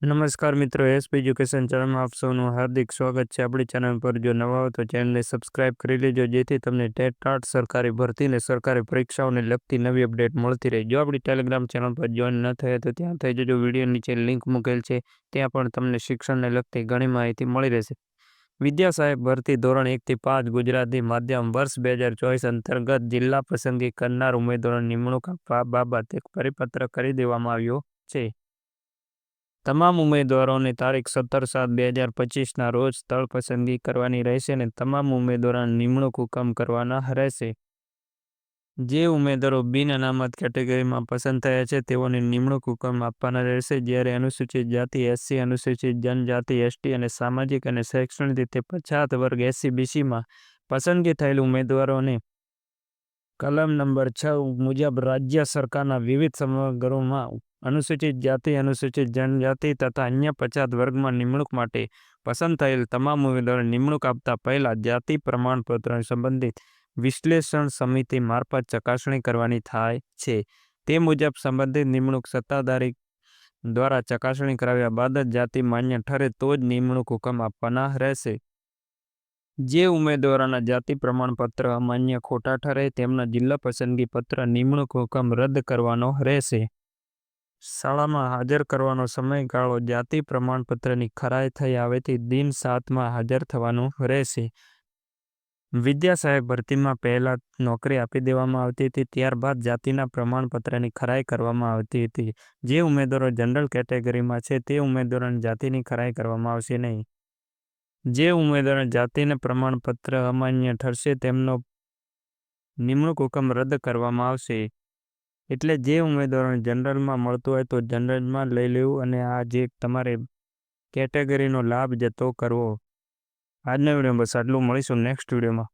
નમસ્કાર મિત્રો, SP education ચેનલમાં આપ સૌનું હાર્દિક સ્વાગત છે। આપણી ચેનલ પર જો નવા હો તો ચેનલને સબસ્ક્રાઇબ કરી લેજો, જેથી તમને ટેટ ટાટ સરકારી ભરતી અને સરકારી પરીક્ષાઓને લગતી નવી અપડેટ મળતી રહે। જો આપણી ટેલિગ્રામ ચેનલ પર જોઈન ન થયા તો ત્યાં થઈ જજો। વિડીયો નીચે લિંક મૂકેલ છે, ત્યાં પણ તમને શિક્ષણને લગતી ઘણી માહિતી મળી રહેશે। વિદ્યા સહાયક ભરતી ધોરણ 1 થી 5 ગુજરાતી માધ્યમ વર્ષ 2024 અંતર્ગત જિલ્લા પસંદગી કરનાર ઉમેદવારોની નિમણૂક આપવા બાબત એક પરિપત્ર કરી દેવામાં આવ્યો છે। તમામ ઉમેદવારોને તારીખ 17/7/2025ના રોજ સ્થળ પસંદગી કરવાની રહેશે અને તમામ ઉમેદવારોને નિમણૂક હુકમ કરવાના રહેશે। જે ઉમેદવારો બિન અનામત કેટેગરીમાં પસંદ થયા છે તેઓને નિમણૂક હુકમ આપવાના રહેશે। જ્યારે અનુસૂચિત જાતિ SC, અનુસૂચિત જનજાતિ ST અને સામાજિક અને શૈક્ષણિક રીતે પછાત વર્ગ SC/BCમાં પસંદગી થયેલ ઉમેદવારોને કલમ નંબર 6 મુજબ રાજ્ય સરકારના વિવિધ સમગરોમાં અનુસૂચિત જાતિ, અનુસૂચિત જનજાતિ તથા અન્ય પછાત વર્ગમાં નિમણૂક માટે પસંદ થયેલ તમામ ઉમેદવારોને નિમણૂક આપતા પહેલા જાતિ પ્રમાણપત્રોની સંબંધિત વિશ્લેષણ સમિતિ મારફત ચકાસણી કરવાની થાય છે। તે મુજબ સંબંધિત નિમણૂક સત્તાધારી દ્વારા ચકાસણી કરાવ્યા બાદ જ જાતિ માન્ય ઠરે તો જ નિમણૂક હુકમ આપવાના રહેશે। જે ઉમેદવારોના જાતિ પ્રમાણપત્ર અમાન્ય ખોટા ઠરે તેમના જિલ્લા પસંદગી પત્ર નિમણૂક હુકમ રદ કરવાનો રહેશે। શાળામાં હાજર કરવાનો સમયગાળો જાતિ પ્રમાણપત્રની ખરાઈ થઈ આવેથી દિન 7માં હાજર થવાનું રહેશે। વિદ્યા સહાયક ભરતીમાં પહેલા નોકરી આપી દેવામાં આવતી હતી, ત્યારબાદ જાતિના પ્રમાણપત્રની ખરાઈ કરવામાં આવતી હતી। જે ઉમેદવારો જનરલ કેટેગરીમાં છે તે ઉમેદવારોની જાતિની ખરાઈ કરવામાં આવશે નહીં। જે ઉમેદવારોના જાતિના પ્રમાણપત્ર અમાન્ય ઠરશે તેમનો નિમણૂક હુકમ રદ કરવામાં આવશે। એટલે જે ઉમેદવારોને જનરલમાં મળતું હોય તો જનરલમાં લઈ લેવું અને આ જે તમારે કેટેગરીનો લાભ જતો કરવો। આજના વિડીયોમાં બસ આટલું, મળીશું નેક્સ્ટ વિડીયોમાં।